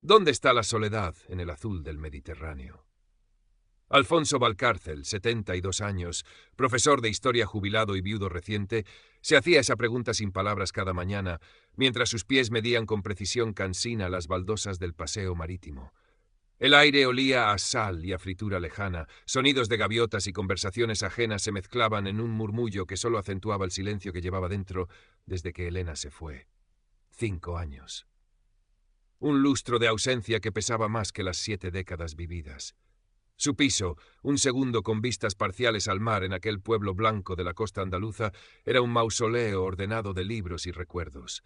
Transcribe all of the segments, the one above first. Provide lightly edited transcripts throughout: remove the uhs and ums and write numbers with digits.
¿Dónde está la soledad en el azul del Mediterráneo? Alfonso Valcárcel, 72 años, profesor de historia jubilado y viudo reciente, se hacía esa pregunta sin palabras cada mañana, mientras sus pies medían con precisión cansina las baldosas del paseo marítimo. El aire olía a sal y a fritura lejana, sonidos de gaviotas y conversaciones ajenas se mezclaban en un murmullo que solo acentuaba el silencio que llevaba dentro desde que Elena se fue. 5 años. Un lustro de ausencia que pesaba más que las 7 décadas vividas. Su piso, un segundo con vistas parciales al mar en aquel pueblo blanco de la costa andaluza, era un mausoleo ordenado de libros y recuerdos.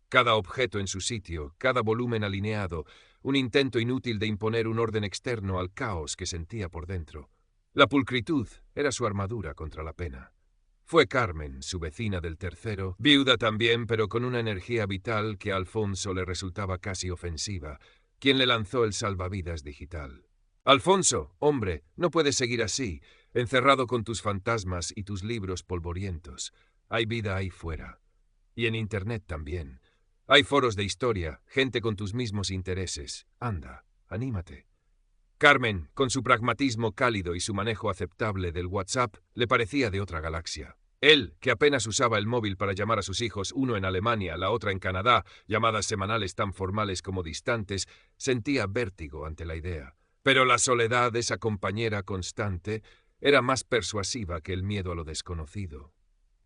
Cada objeto en su sitio, cada volumen alineado, un intento inútil de imponer un orden externo al caos que sentía por dentro. La pulcritud era su armadura contra la pena. Fue Carmen, su vecina del tercero, viuda también, pero con una energía vital que a Alfonso le resultaba casi ofensiva, quien le lanzó el salvavidas digital. Alfonso, hombre, no puedes seguir así, encerrado con tus fantasmas y tus libros polvorientos. Hay vida ahí fuera. Y en Internet también. Hay foros de historia, gente con tus mismos intereses. Anda, anímate. Carmen, con su pragmatismo cálido y su manejo aceptable del WhatsApp, le parecía de otra galaxia. Él, que apenas usaba el móvil para llamar a sus hijos, uno en Alemania, la otra en Canadá, llamadas semanales tan formales como distantes, sentía vértigo ante la idea. Pero la soledad de esa compañera constante era más persuasiva que el miedo a lo desconocido.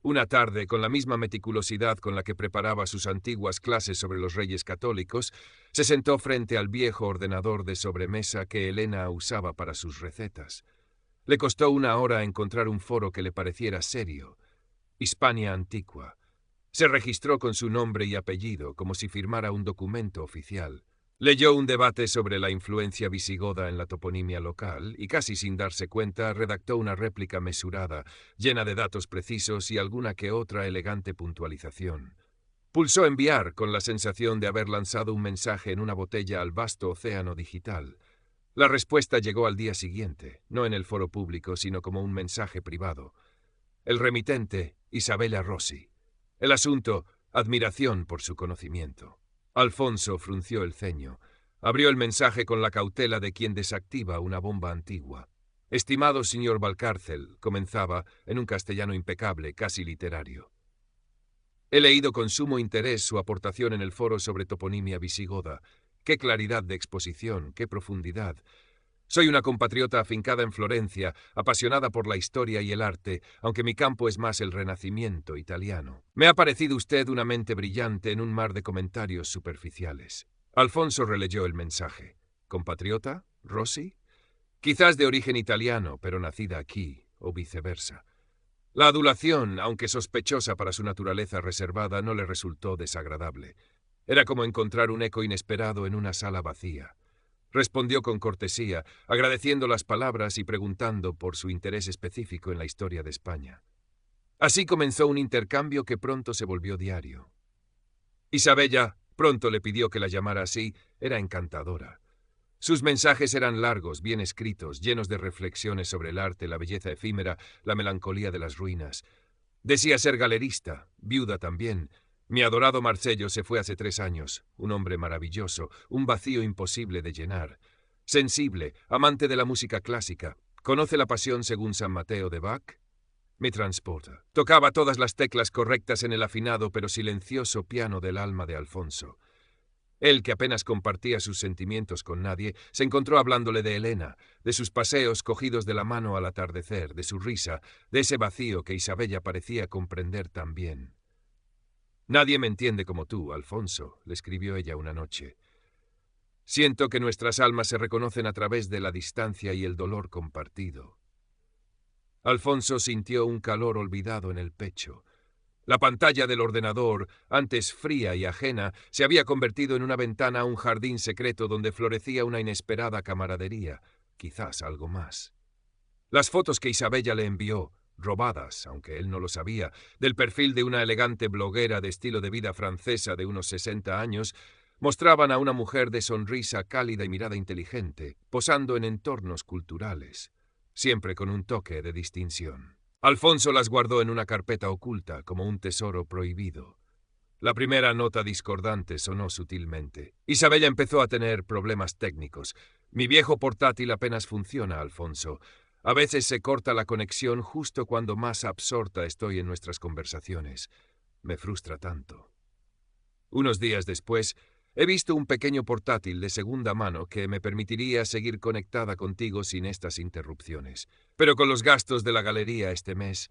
Una tarde, con la misma meticulosidad con la que preparaba sus antiguas clases sobre los reyes católicos, se sentó frente al viejo ordenador de sobremesa que Elena usaba para sus recetas. Le costó 1 hora encontrar un foro que le pareciera serio. Hispania Antigua. Se registró con su nombre y apellido, como si firmara un documento oficial. Leyó un debate sobre la influencia visigoda en la toponimia local y, casi sin darse cuenta, redactó una réplica mesurada, llena de datos precisos y alguna que otra elegante puntualización. Pulsó enviar con la sensación de haber lanzado un mensaje en una botella al vasto océano digital. La respuesta llegó al día siguiente, no en el foro público, sino como un mensaje privado. El remitente, Isabella Rossi. El asunto, admiración por su conocimiento. Alfonso frunció el ceño. Abrió el mensaje con la cautela de quien desactiva una bomba antigua. Estimado señor Valcárcel, comenzaba, en un castellano impecable, casi literario. He leído con sumo interés su aportación en el foro sobre toponimia visigoda. Qué claridad de exposición, qué profundidad. Soy una compatriota afincada en Florencia, apasionada por la historia y el arte, aunque mi campo es más el Renacimiento italiano. Me ha parecido usted una mente brillante en un mar de comentarios superficiales. Alfonso releyó el mensaje. ¿Compatriota? ¿Rossi? Quizás de origen italiano, pero nacida aquí, o viceversa. La adulación, aunque sospechosa para su naturaleza reservada, no le resultó desagradable. Era como encontrar un eco inesperado en una sala vacía. Respondió con cortesía, agradeciendo las palabras y preguntando por su interés específico en la historia de España. Así comenzó un intercambio que pronto se volvió diario. Isabella, pronto le pidió que la llamara así, era encantadora. Sus mensajes eran largos, bien escritos, llenos de reflexiones sobre el arte, la belleza efímera, la melancolía de las ruinas. Decía ser galerista, viuda también. Mi adorado Marcello se fue hace 3 años, un hombre maravilloso, un vacío imposible de llenar. Sensible, amante de la música clásica. ¿Conoce la Pasión según San Mateo de Bach? Me transporta. Tocaba todas las teclas correctas en el afinado pero silencioso piano del alma de Alfonso. Él, que apenas compartía sus sentimientos con nadie, se encontró hablándole de Elena, de sus paseos cogidos de la mano al atardecer, de su risa, de ese vacío que Isabella parecía comprender tan bien. «Nadie me entiende como tú, Alfonso», le escribió ella una noche. «Siento que nuestras almas se reconocen a través de la distancia y el dolor compartido». Alfonso sintió un calor olvidado en el pecho. La pantalla del ordenador, antes fría y ajena, se había convertido en una ventana a un jardín secreto donde florecía una inesperada camaradería, quizás algo más. Las fotos que Isabella le envió, robadas, aunque él no lo sabía, del perfil de una elegante bloguera de estilo de vida francesa de unos 60 años, mostraban a una mujer de sonrisa cálida y mirada inteligente, posando en entornos culturales, siempre con un toque de distinción. Alfonso las guardó en una carpeta oculta, como un tesoro prohibido. La primera nota discordante sonó sutilmente. Isabella empezó a tener problemas técnicos. Mi viejo portátil apenas funciona, Alfonso. A veces se corta la conexión justo cuando más absorta estoy en nuestras conversaciones. Me frustra tanto. Unos días después, he visto un pequeño portátil de segunda mano que me permitiría seguir conectada contigo sin estas interrupciones. Pero con los gastos de la galería este mes...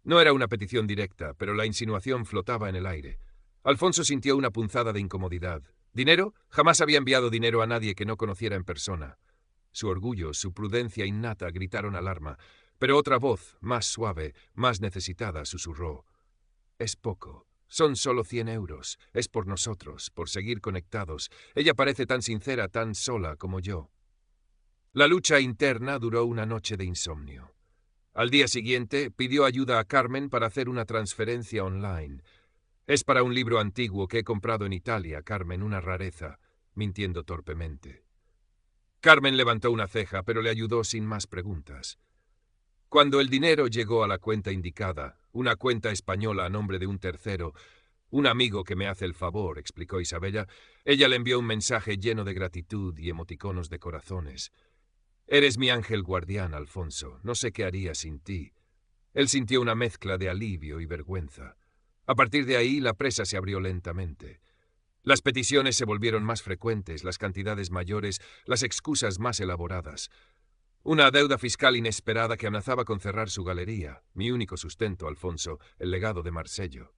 No era una petición directa, pero la insinuación flotaba en el aire. Alfonso sintió una punzada de incomodidad. ¿Dinero? Jamás había enviado dinero a nadie que no conociera en persona. Su orgullo, su prudencia innata gritaron alarma, pero otra voz, más suave, más necesitada, susurró. Es poco. Son solo 100 euros. Es por nosotros, por seguir conectados. Ella parece tan sincera, tan sola como yo. La lucha interna duró una noche de insomnio. Al día siguiente, pidió ayuda a Carmen para hacer una transferencia online. Es para un libro antiguo que he comprado en Italia, Carmen, una rareza, mintiendo torpemente. Carmen levantó una ceja, pero le ayudó sin más preguntas. Cuando el dinero llegó a la cuenta indicada, una cuenta española a nombre de un tercero, un amigo que me hace el favor, explicó Isabella, ella le envió un mensaje lleno de gratitud y emoticonos de corazones. Eres mi ángel guardián, Alfonso. No sé qué haría sin ti. Él sintió una mezcla de alivio y vergüenza. A partir de ahí, la presa se abrió lentamente. Las peticiones se volvieron más frecuentes, las cantidades mayores, las excusas más elaboradas. Una deuda fiscal inesperada que amenazaba con cerrar su galería, mi único sustento, Alfonso, el legado de Marsello.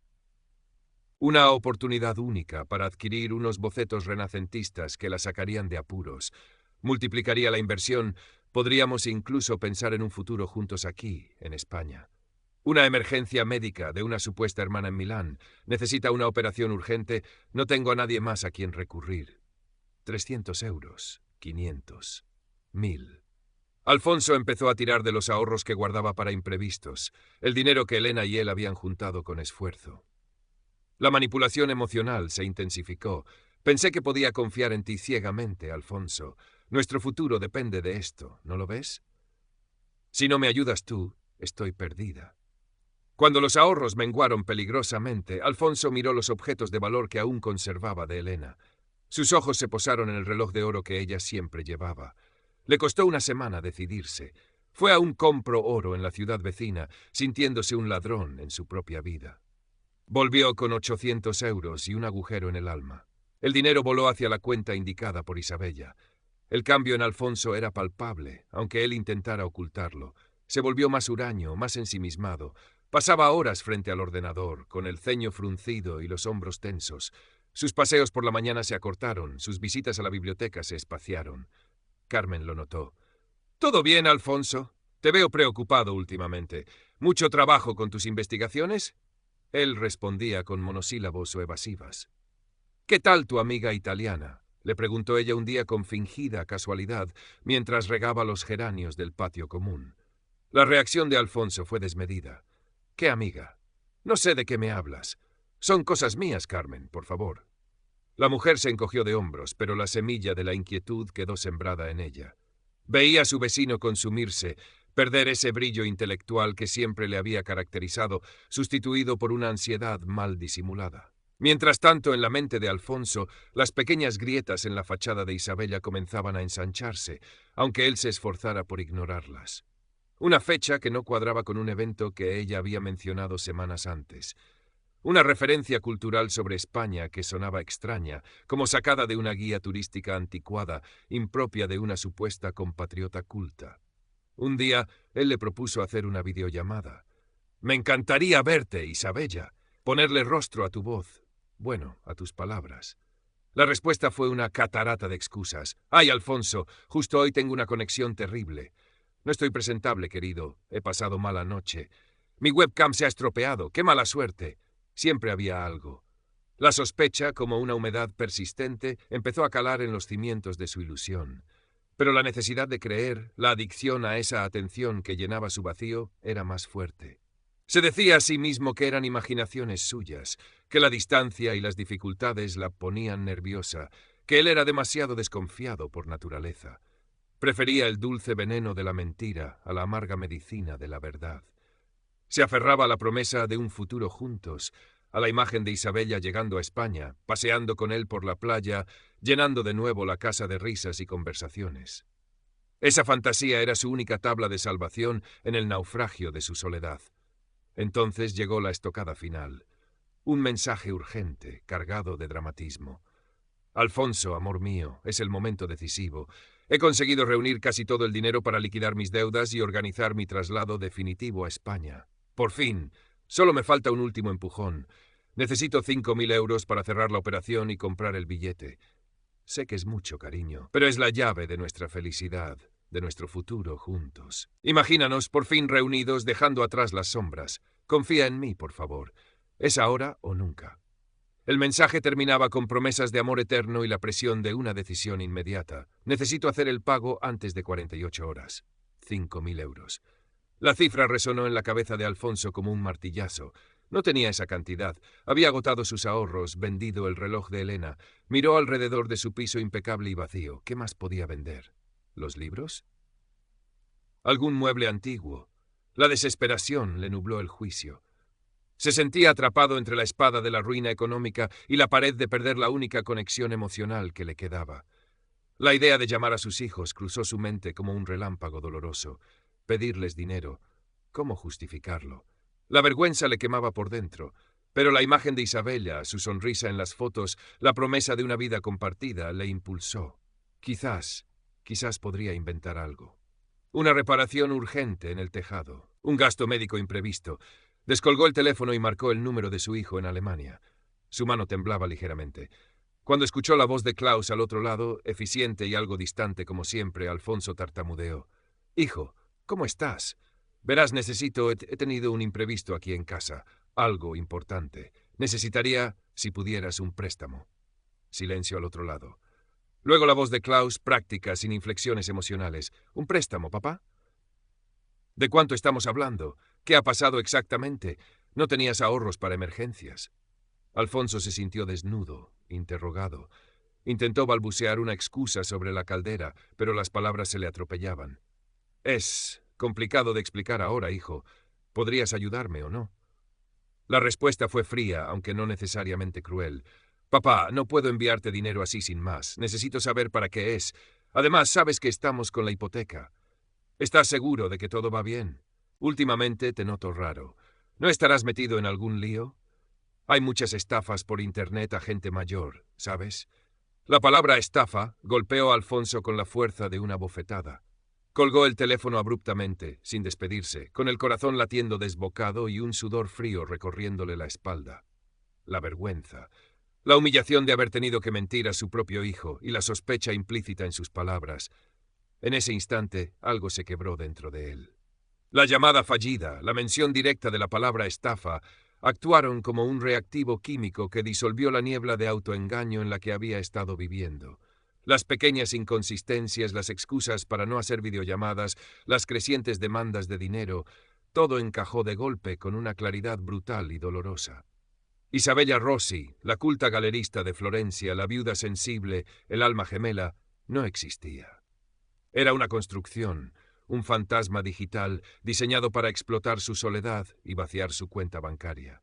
Una oportunidad única para adquirir unos bocetos renacentistas que la sacarían de apuros. Multiplicaría la inversión, podríamos incluso pensar en un futuro juntos aquí, en España. Una emergencia médica de una supuesta hermana en Milán. Necesita una operación urgente. No tengo a nadie más a quien recurrir. 300 euros, 500, 1000. Alfonso empezó a tirar de los ahorros que guardaba para imprevistos, el dinero que Elena y él habían juntado con esfuerzo. La manipulación emocional se intensificó. Pensé que podía confiar en ti ciegamente, Alfonso. Nuestro futuro depende de esto, ¿no lo ves? Si no me ayudas tú, estoy perdida. Cuando los ahorros menguaron peligrosamente, Alfonso miró los objetos de valor que aún conservaba de Elena. Sus ojos se posaron en el reloj de oro que ella siempre llevaba. Le costó una semana decidirse. Fue a un compro oro en la ciudad vecina, sintiéndose un ladrón en su propia vida. Volvió con 800 euros y un agujero en el alma. El dinero voló hacia la cuenta indicada por Isabella. El cambio en Alfonso era palpable, aunque él intentara ocultarlo. Se volvió más huraño, más ensimismado. Pasaba horas frente al ordenador, con el ceño fruncido y los hombros tensos. Sus paseos por la mañana se acortaron, sus visitas a la biblioteca se espaciaron. Carmen lo notó. «¿Todo bien, Alfonso? Te veo preocupado últimamente. ¿Mucho trabajo con tus investigaciones?» Él respondía con monosílabos o evasivas. «¿Qué tal tu amiga italiana?», le preguntó ella un día con fingida casualidad, mientras regaba los geranios del patio común. La reacción de Alfonso fue desmedida. «¿Qué amiga? No sé de qué me hablas. Son cosas mías, Carmen, por favor». La mujer se encogió de hombros, pero la semilla de la inquietud quedó sembrada en ella. Veía a su vecino consumirse, perder ese brillo intelectual que siempre le había caracterizado, sustituido por una ansiedad mal disimulada. Mientras tanto, en la mente de Alfonso, las pequeñas grietas en la fachada de Isabella comenzaban a ensancharse, aunque él se esforzara por ignorarlas. Una fecha que no cuadraba con un evento que ella había mencionado semanas antes. Una referencia cultural sobre España que sonaba extraña, como sacada de una guía turística anticuada, impropia de una supuesta compatriota culta. Un día, él le propuso hacer una videollamada. «Me encantaría verte, Isabella, ponerle rostro a tu voz. Bueno, a tus palabras». La respuesta fue una catarata de excusas. «Ay, Alfonso, justo hoy tengo una conexión terrible. No estoy presentable, querido. He pasado mala noche. Mi webcam se ha estropeado. ¡Qué mala suerte!». Siempre había algo. La sospecha, como una humedad persistente, empezó a calar en los cimientos de su ilusión. Pero la necesidad de creer, la adicción a esa atención que llenaba su vacío, era más fuerte. Se decía a sí mismo que eran imaginaciones suyas, que la distancia y las dificultades la ponían nerviosa, que él era demasiado desconfiado por naturaleza. Prefería el dulce veneno de la mentira a la amarga medicina de la verdad. Se aferraba a la promesa de un futuro juntos, a la imagen de Isabella llegando a España, paseando con él por la playa, llenando de nuevo la casa de risas y conversaciones. Esa fantasía era su única tabla de salvación en el naufragio de su soledad. Entonces llegó la estocada final. Un mensaje urgente, cargado de dramatismo. Alfonso, amor mío, es el momento decisivo. He conseguido reunir casi todo el dinero para liquidar mis deudas y organizar mi traslado definitivo a España. Por fin, solo me falta un último empujón. Necesito 5.000 euros para cerrar la operación y comprar el billete. Sé que es mucho, cariño, pero es la llave de nuestra felicidad, de nuestro futuro juntos. Imagínanos por fin reunidos, dejando atrás las sombras. Confía en mí, por favor. Es ahora o nunca. El mensaje terminaba con promesas de amor eterno y la presión de una decisión inmediata. Necesito hacer el pago antes de 48 horas. 5.000 euros. La cifra resonó en la cabeza de Alfonso como un martillazo. No tenía esa cantidad. Había agotado sus ahorros, vendido el reloj de Elena. Miró alrededor de su piso impecable y vacío. ¿Qué más podía vender? ¿Los libros? ¿Algún mueble antiguo? La desesperación le nubló el juicio. Se sentía atrapado entre la espada de la ruina económica y la pared de perder la única conexión emocional que le quedaba. La idea de llamar a sus hijos cruzó su mente como un relámpago doloroso. Pedirles dinero. ¿Cómo justificarlo? La vergüenza le quemaba por dentro, pero la imagen de Isabella, su sonrisa en las fotos, la promesa de una vida compartida, le impulsó. Quizás podría inventar algo. Una reparación urgente en el tejado, un gasto médico imprevisto. Descolgó el teléfono y marcó el número de su hijo en Alemania. Su mano temblaba ligeramente. Cuando escuchó la voz de Klaus al otro lado, eficiente y algo distante como siempre, Alfonso tartamudeó. «Hijo, ¿cómo estás? Verás, he tenido un imprevisto aquí en casa. Algo importante. Necesitaría, si pudieras, un préstamo». Silencio al otro lado. Luego la voz de Klaus, práctica, sin inflexiones emocionales. «¿Un préstamo, papá?» «¿De cuánto estamos hablando? ¿Qué ha pasado exactamente? No tenías ahorros para emergencias». Alfonso se sintió desnudo, interrogado. Intentó balbucear una excusa sobre la caldera, pero las palabras se le atropellaban. «Es complicado de explicar ahora, hijo. ¿Podrías ayudarme o no?» La respuesta fue fría, aunque no necesariamente cruel. «Papá, no puedo enviarte dinero así sin más. Necesito saber para qué es. Además, sabes que estamos con la hipoteca. ¿Estás seguro de que todo va bien? Últimamente te noto raro. ¿No estarás metido en algún lío? Hay muchas estafas por internet a gente mayor, ¿sabes?» La palabra estafa golpeó a Alfonso con la fuerza de una bofetada. Colgó el teléfono abruptamente, sin despedirse, con el corazón latiendo desbocado y un sudor frío recorriéndole la espalda. La vergüenza, la humillación de haber tenido que mentir a su propio hijo y la sospecha implícita en sus palabras. En ese instante, algo se quebró dentro de él. La llamada fallida, la mención directa de la palabra estafa, actuaron como un reactivo químico que disolvió la niebla de autoengaño en la que había estado viviendo. Las pequeñas inconsistencias, las excusas para no hacer videollamadas, las crecientes demandas de dinero, todo encajó de golpe con una claridad brutal y dolorosa. Isabella Rossi, la culta galerista de Florencia, la viuda sensible, el alma gemela, no existía. Era una construcción, un fantasma digital diseñado para explotar su soledad y vaciar su cuenta bancaria.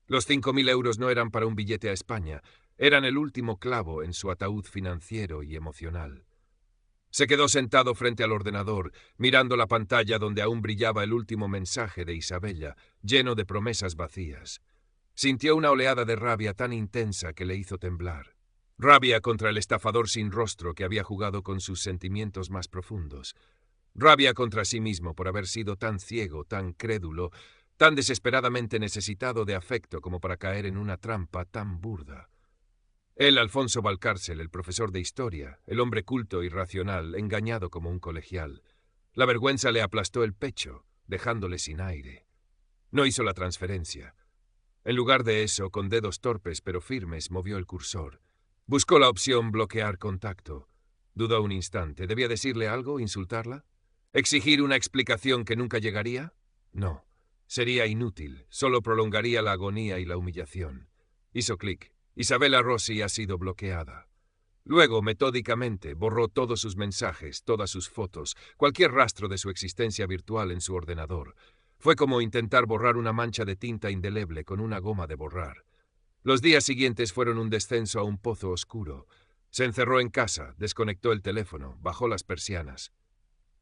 Los 5.000 euros no eran para un billete a España, eran el último clavo en su ataúd financiero y emocional. Se quedó sentado frente al ordenador, mirando la pantalla donde aún brillaba el último mensaje de Isabella, lleno de promesas vacías. Sintió una oleada de rabia tan intensa que le hizo temblar. Rabia contra el estafador sin rostro que había jugado con sus sentimientos más profundos. Rabia contra sí mismo por haber sido tan ciego, tan crédulo, tan desesperadamente necesitado de afecto como para caer en una trampa tan burda. Él, Alfonso Valcárcel, el profesor de historia, el hombre culto y racional, engañado como un colegial. La vergüenza le aplastó el pecho, dejándole sin aire. No hizo la transferencia. En lugar de eso, con dedos torpes pero firmes, movió el cursor. Buscó la opción bloquear contacto. Dudó un instante. ¿Debía decirle algo, insultarla? ¿Exigir una explicación que nunca llegaría? No. Sería inútil. Solo prolongaría la agonía y la humillación. Hizo clic. Isabella Rossi ha sido bloqueada. Luego, metódicamente, borró todos sus mensajes, todas sus fotos, cualquier rastro de su existencia virtual en su ordenador. Fue como intentar borrar una mancha de tinta indeleble con una goma de borrar. Los días siguientes fueron un descenso a un pozo oscuro. Se encerró en casa, desconectó el teléfono, bajó las persianas.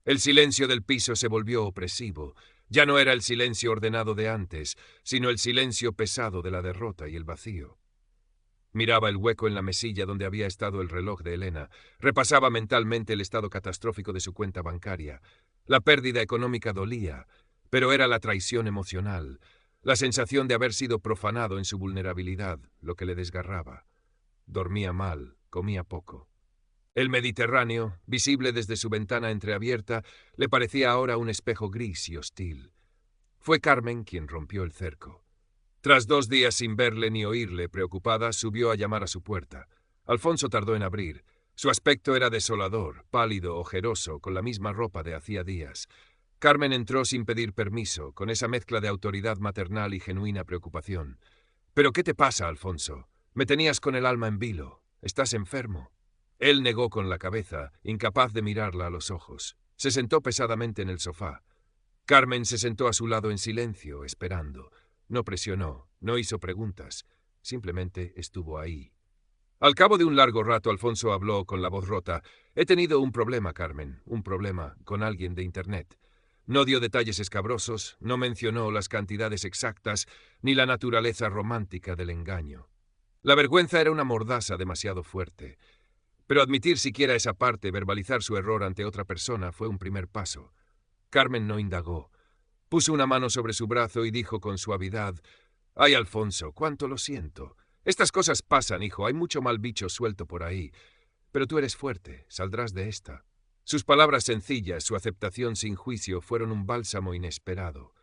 El silencio del piso se volvió opresivo. Ya no era el silencio ordenado de antes, sino el silencio pesado de la derrota y el vacío. Miraba el hueco en la mesilla donde había estado el reloj de Elena. Repasaba mentalmente el estado catastrófico de su cuenta bancaria. La pérdida económica dolía, pero era la traición emocional, la sensación de haber sido profanado en su vulnerabilidad, lo que le desgarraba. Dormía mal, comía poco. El Mediterráneo, visible desde su ventana entreabierta, le parecía ahora un espejo gris y hostil. Fue Carmen quien rompió el cerco. Tras 2 días sin verle ni oírle, preocupada, subió a llamar a su puerta. Alfonso tardó en abrir. Su aspecto era desolador, pálido, ojeroso, con la misma ropa de hacía días. Carmen entró sin pedir permiso, con esa mezcla de autoridad maternal y genuina preocupación. «¿Pero qué te pasa, Alfonso? Me tenías con el alma en vilo. ¿Estás enfermo?» Él negó con la cabeza, incapaz de mirarla a los ojos. Se sentó pesadamente en el sofá. Carmen se sentó a su lado en silencio, esperando. No presionó, no hizo preguntas, simplemente estuvo ahí. Al cabo de un largo rato, Alfonso habló con la voz rota. «He tenido un problema, Carmen, un problema con alguien de Internet». No dio detalles escabrosos, no mencionó las cantidades exactas ni la naturaleza romántica del engaño. La vergüenza era una mordaza demasiado fuerte. Pero admitir siquiera esa parte, verbalizar su error ante otra persona, fue un primer paso. Carmen no indagó. Puso una mano sobre su brazo y dijo con suavidad: «Ay, Alfonso, cuánto lo siento. Estas cosas pasan, hijo, hay mucho mal bicho suelto por ahí. Pero tú eres fuerte, saldrás de esta». Sus palabras sencillas, su aceptación sin juicio, fueron un bálsamo inesperado.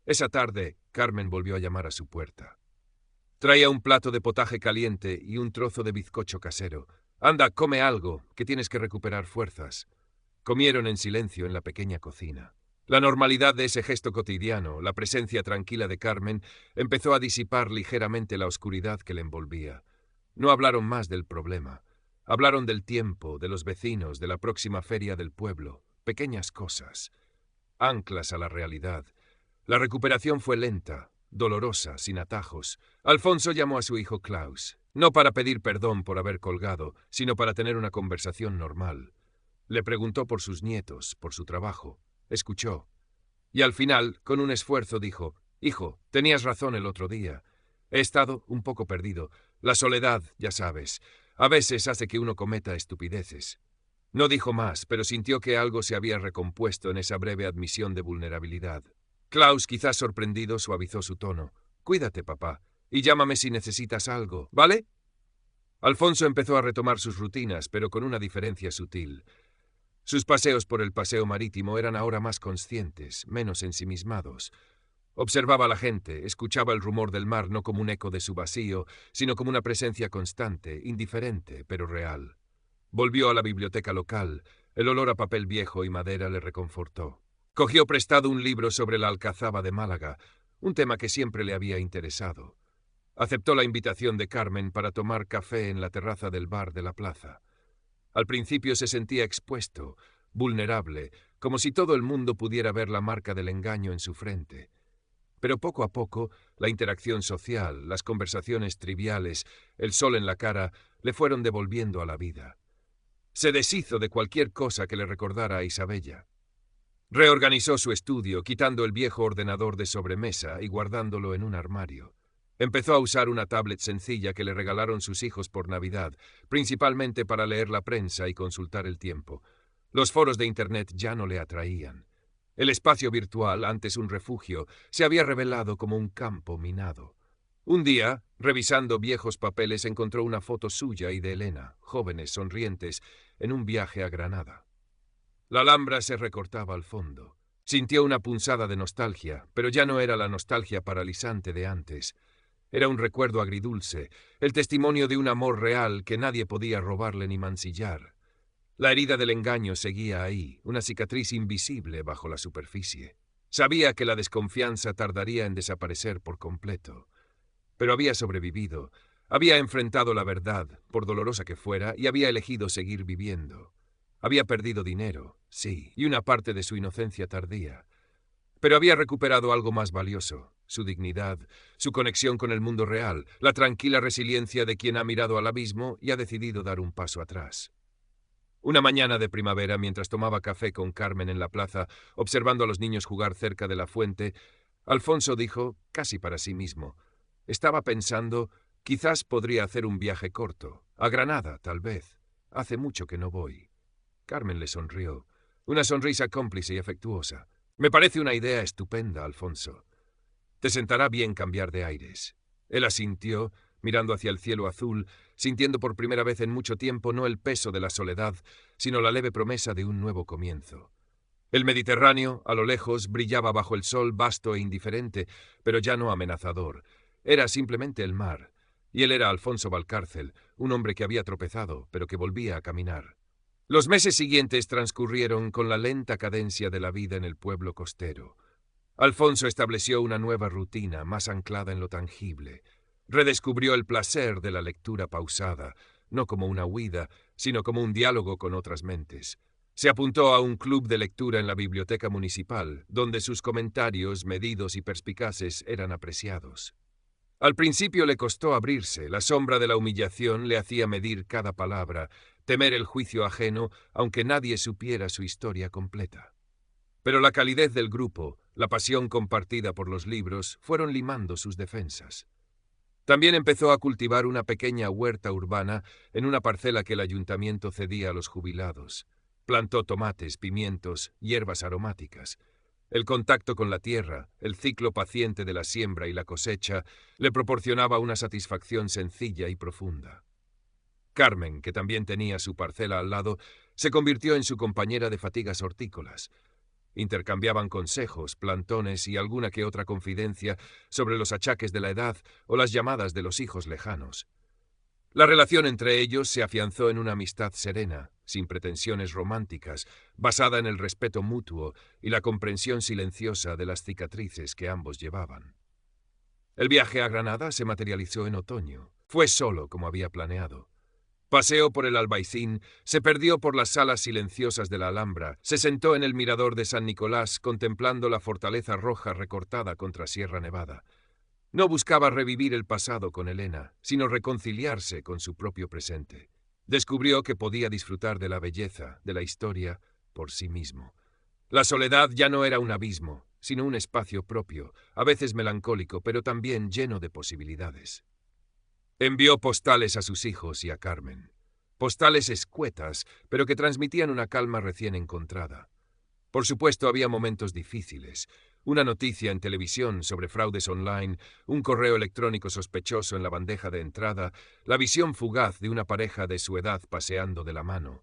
Esa tarde, Carmen volvió a llamar a su puerta. Traía un plato de potaje caliente y un trozo de bizcocho casero. «Anda, come algo, que tienes que recuperar fuerzas». Comieron en silencio en la pequeña cocina. La normalidad de ese gesto cotidiano, la presencia tranquila de Carmen, empezó a disipar ligeramente la oscuridad que le envolvía. No hablaron más del problema. Hablaron del tiempo, de los vecinos, de la próxima feria del pueblo. Pequeñas cosas. Anclas a la realidad. La recuperación fue lenta, dolorosa, sin atajos. Alfonso llamó a su hijo Klaus, no para pedir perdón por haber colgado, sino para tener una conversación normal. Le preguntó por sus nietos, por su trabajo. Escuchó. Y al final, con un esfuerzo, dijo: «Hijo, tenías razón el otro día. He estado un poco perdido. La soledad, ya sabes, a veces hace que uno cometa estupideces». No dijo más, pero sintió que algo se había recompuesto en esa breve admisión de vulnerabilidad. Klaus, quizás sorprendido, suavizó su tono. «Cuídate, papá, y llámame si necesitas algo, ¿vale?» Alfonso empezó a retomar sus rutinas, pero con una diferencia sutil. Sus paseos por el paseo marítimo eran ahora más conscientes, menos ensimismados. Observaba a la gente, escuchaba el rumor del mar no como un eco de su vacío, sino como una presencia constante, indiferente, pero real. Volvió a la biblioteca local. El olor a papel viejo y madera le reconfortó. Cogió prestado un libro sobre la Alcazaba de Málaga, un tema que siempre le había interesado. Aceptó la invitación de Carmen para tomar café en la terraza del bar de la plaza. Al principio se sentía expuesto, vulnerable, como si todo el mundo pudiera ver la marca del engaño en su frente. Pero poco a poco, la interacción social, las conversaciones triviales, el sol en la cara, le fueron devolviendo a la vida. Se deshizo de cualquier cosa que le recordara a Isabella. Reorganizó su estudio, quitando el viejo ordenador de sobremesa y guardándolo en un armario. Empezó a usar una tablet sencilla que le regalaron sus hijos por Navidad, principalmente para leer la prensa y consultar el tiempo. Los foros de Internet ya no le atraían. El espacio virtual, antes un refugio, se había revelado como un campo minado. Un día, revisando viejos papeles, encontró una foto suya y de Elena, jóvenes, sonrientes, en un viaje a Granada. La Alhambra se recortaba al fondo. Sintió una punzada de nostalgia, pero ya no era la nostalgia paralizante de antes. Era un recuerdo agridulce, el testimonio de un amor real que nadie podía robarle ni mancillar. La herida del engaño seguía ahí, una cicatriz invisible bajo la superficie. Sabía que la desconfianza tardaría en desaparecer por completo. Pero había sobrevivido, había enfrentado la verdad, por dolorosa que fuera, y había elegido seguir viviendo. Había perdido dinero, sí, y una parte de su inocencia tardía. Pero había recuperado algo más valioso: su dignidad, su conexión con el mundo real, la tranquila resiliencia de quien ha mirado al abismo y ha decidido dar un paso atrás. Una mañana de primavera, mientras tomaba café con Carmen en la plaza, observando a los niños jugar cerca de la fuente, Alfonso dijo, casi para sí mismo: estaba pensando, quizás podría hacer un viaje corto, a Granada, tal vez. Hace mucho que no voy. Carmen le sonrió, una sonrisa cómplice y afectuosa. Me parece una idea estupenda, Alfonso. Te sentará bien cambiar de aires. Él asintió, mirando hacia el cielo azul, sintiendo por primera vez en mucho tiempo no el peso de la soledad, sino la leve promesa de un nuevo comienzo. El Mediterráneo, a lo lejos, brillaba bajo el sol vasto e indiferente, pero ya no amenazador. Era simplemente el mar, y él era Alfonso Valcárcel, un hombre que había tropezado, pero que volvía a caminar. Los meses siguientes transcurrieron con la lenta cadencia de la vida en el pueblo costero. Alfonso estableció una nueva rutina más anclada en lo tangible. Redescubrió el placer de la lectura pausada, no como una huida, sino como un diálogo con otras mentes. Se apuntó a un club de lectura en la biblioteca municipal, donde sus comentarios, medidos y perspicaces, eran apreciados. Al principio le costó abrirse, la sombra de la humillación le hacía medir cada palabra, temer el juicio ajeno, aunque nadie supiera su historia completa. Pero la calidez del grupo, la pasión compartida por los libros, fueron limando sus defensas. También empezó a cultivar una pequeña huerta urbana en una parcela que el ayuntamiento cedía a los jubilados. Plantó tomates, pimientos, hierbas aromáticas. El contacto con la tierra, el ciclo paciente de la siembra y la cosecha, le proporcionaba una satisfacción sencilla y profunda. Carmen, que también tenía su parcela al lado, se convirtió en su compañera de fatigas hortícolas. Intercambiaban consejos, plantones y alguna que otra confidencia sobre los achaques de la edad o las llamadas de los hijos lejanos. La relación entre ellos se afianzó en una amistad serena, sin pretensiones románticas, basada en el respeto mutuo y la comprensión silenciosa de las cicatrices que ambos llevaban. El viaje a Granada se materializó en otoño. Fue solo como había planeado. Paseó por el Albaicín, se perdió por las salas silenciosas de la Alhambra, se sentó en el mirador de San Nicolás contemplando la fortaleza roja recortada contra Sierra Nevada. No buscaba revivir el pasado con Elena, sino reconciliarse con su propio presente. Descubrió que podía disfrutar de la belleza, de la historia, por sí mismo. La soledad ya no era un abismo, sino un espacio propio, a veces melancólico, pero también lleno de posibilidades. Envió postales a sus hijos y a Carmen. Postales escuetas, pero que transmitían una calma recién encontrada. Por supuesto, había momentos difíciles. Una noticia en televisión sobre fraudes online, un correo electrónico sospechoso en la bandeja de entrada, la visión fugaz de una pareja de su edad paseando de la mano.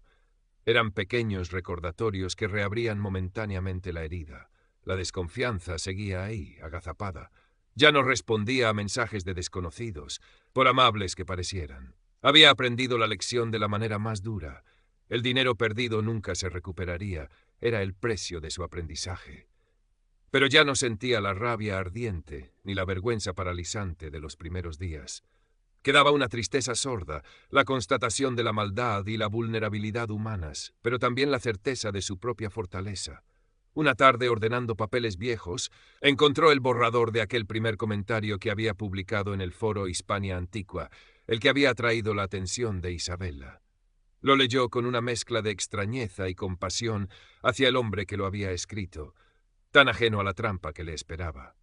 Eran pequeños recordatorios que reabrían momentáneamente la herida. La desconfianza seguía ahí, agazapada. Ya no respondía a mensajes de desconocidos, por amables que parecieran. Había aprendido la lección de la manera más dura. El dinero perdido nunca se recuperaría, era el precio de su aprendizaje. Pero ya no sentía la rabia ardiente, ni la vergüenza paralizante de los primeros días. Quedaba una tristeza sorda, la constatación de la maldad y la vulnerabilidad humanas, pero también la certeza de su propia fortaleza. Una tarde, ordenando papeles viejos, encontró el borrador de aquel primer comentario que había publicado en el foro Hispania Antigua, el que había atraído la atención de Isabella. Lo leyó con una mezcla de extrañeza y compasión hacia el hombre que lo había escrito, tan ajeno a la trampa que le esperaba.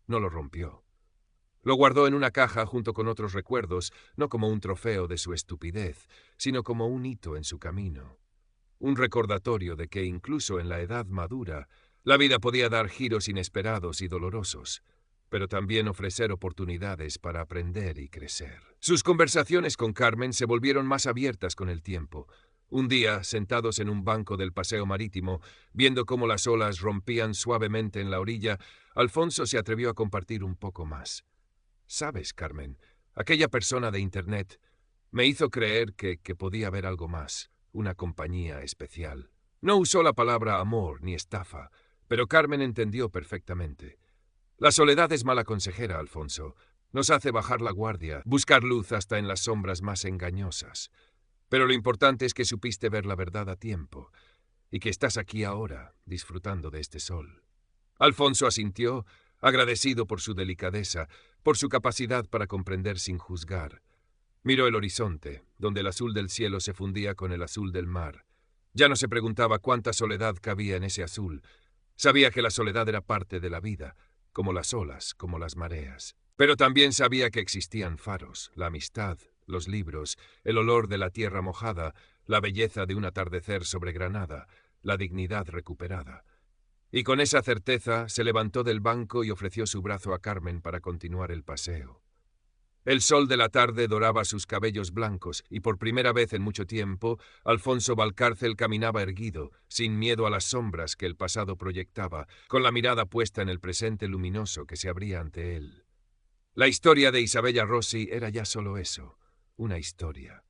No lo rompió. Lo guardó en una caja junto con otros recuerdos, no como un trofeo de su estupidez, sino como un hito en su camino. Un recordatorio de que incluso en la edad madura, la vida podía dar giros inesperados y dolorosos, pero también ofrecer oportunidades para aprender y crecer. Sus conversaciones con Carmen se volvieron más abiertas con el tiempo. Un día, sentados en un banco del paseo marítimo, viendo cómo las olas rompían suavemente en la orilla, Alfonso se atrevió a compartir un poco más. «Sabes, Carmen, aquella persona de Internet me hizo creer que podía haber algo más, una compañía especial». No usó la palabra amor ni estafa, pero Carmen entendió perfectamente. La soledad es mala consejera, Alfonso. Nos hace bajar la guardia, buscar luz hasta en las sombras más engañosas. Pero lo importante es que supiste ver la verdad a tiempo, y que estás aquí ahora, disfrutando de este sol. Alfonso asintió, agradecido por su delicadeza, por su capacidad para comprender sin juzgar. Miró el horizonte, donde el azul del cielo se fundía con el azul del mar. Ya no se preguntaba cuánta soledad cabía en ese azul. Sabía que la soledad era parte de la vida, como las olas, como las mareas. Pero también sabía que existían faros, la amistad, los libros, el olor de la tierra mojada, la belleza de un atardecer sobre Granada, la dignidad recuperada. Y con esa certeza se levantó del banco y ofreció su brazo a Carmen para continuar el paseo. El sol de la tarde doraba sus cabellos blancos y por primera vez en mucho tiempo Alfonso Valcárcel caminaba erguido, sin miedo a las sombras que el pasado proyectaba, con la mirada puesta en el presente luminoso que se abría ante él. La historia de Isabella Rossi era ya solo eso, una historia.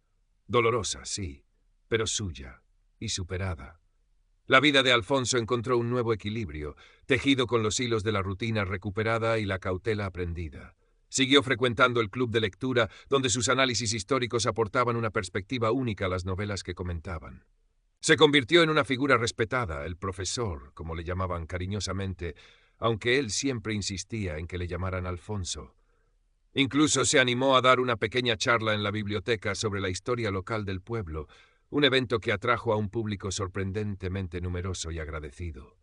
Dolorosa, sí, pero suya y superada. La vida de Alfonso encontró un nuevo equilibrio, tejido con los hilos de la rutina recuperada y la cautela aprendida. Siguió frecuentando el club de lectura, donde sus análisis históricos aportaban una perspectiva única a las novelas que comentaban. Se convirtió en una figura respetada, el profesor, como le llamaban cariñosamente, aunque él siempre insistía en que le llamaran Alfonso. Incluso se animó a dar una pequeña charla en la biblioteca sobre la historia local del pueblo, un evento que atrajo a un público sorprendentemente numeroso y agradecido.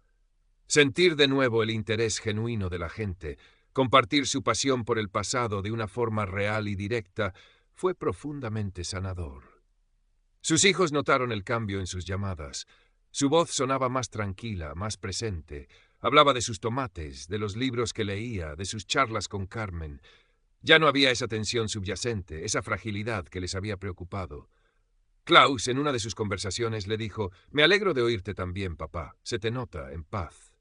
Sentir de nuevo el interés genuino de la gente, compartir su pasión por el pasado de una forma real y directa, fue profundamente sanador. Sus hijos notaron el cambio en sus llamadas. Su voz sonaba más tranquila, más presente. Hablaba de sus tomates, de los libros que leía, de sus charlas con Carmen. Ya no había esa tensión subyacente, esa fragilidad que les había preocupado. Klaus, en una de sus conversaciones, le dijo: «Me alegro de oírte también, papá. Se te nota, en paz».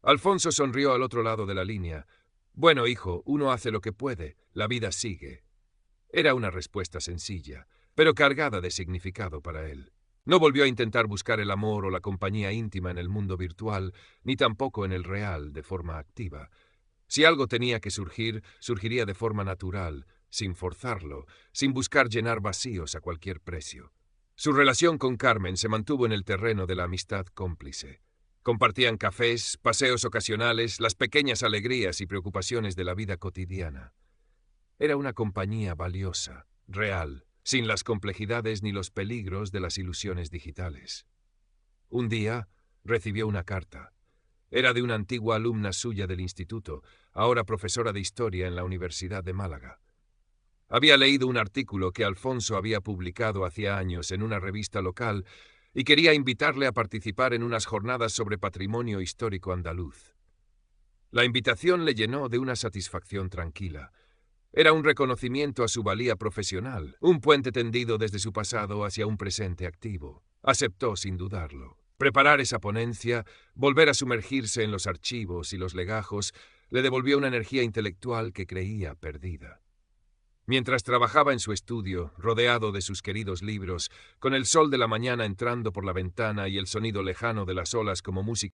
Alfonso sonrió al otro lado de la línea. «Bueno, hijo, uno hace lo que puede. La vida sigue». Era una respuesta sencilla, pero cargada de significado para él. No volvió a intentar buscar el amor o la compañía íntima en el mundo virtual, ni tampoco en el real, de forma activa. Si algo tenía que surgir, surgiría de forma natural, sin forzarlo, sin buscar llenar vacíos a cualquier precio. Su relación con Carmen se mantuvo en el terreno de la amistad cómplice. Compartían cafés, paseos ocasionales, las pequeñas alegrías y preocupaciones de la vida cotidiana. Era una compañía valiosa, real, sin las complejidades ni los peligros de las ilusiones digitales. Un día recibió una carta. Era de una antigua alumna suya del instituto, ahora profesora de historia en la Universidad de Málaga. Había leído un artículo que Alfonso había publicado hacía años en una revista local y quería invitarle a participar en unas jornadas sobre patrimonio histórico andaluz. La invitación le llenó de una satisfacción tranquila. Era un reconocimiento a su valía profesional, un puente tendido desde su pasado hacia un presente activo. Aceptó sin dudarlo. Preparar esa ponencia, volver a sumergirse en los archivos y los legajos, le devolvió una energía intelectual que creía perdida. Mientras trabajaba en su estudio, rodeado de sus queridos libros, con el sol de la mañana entrando por la ventana y el sonido lejano de las olas como música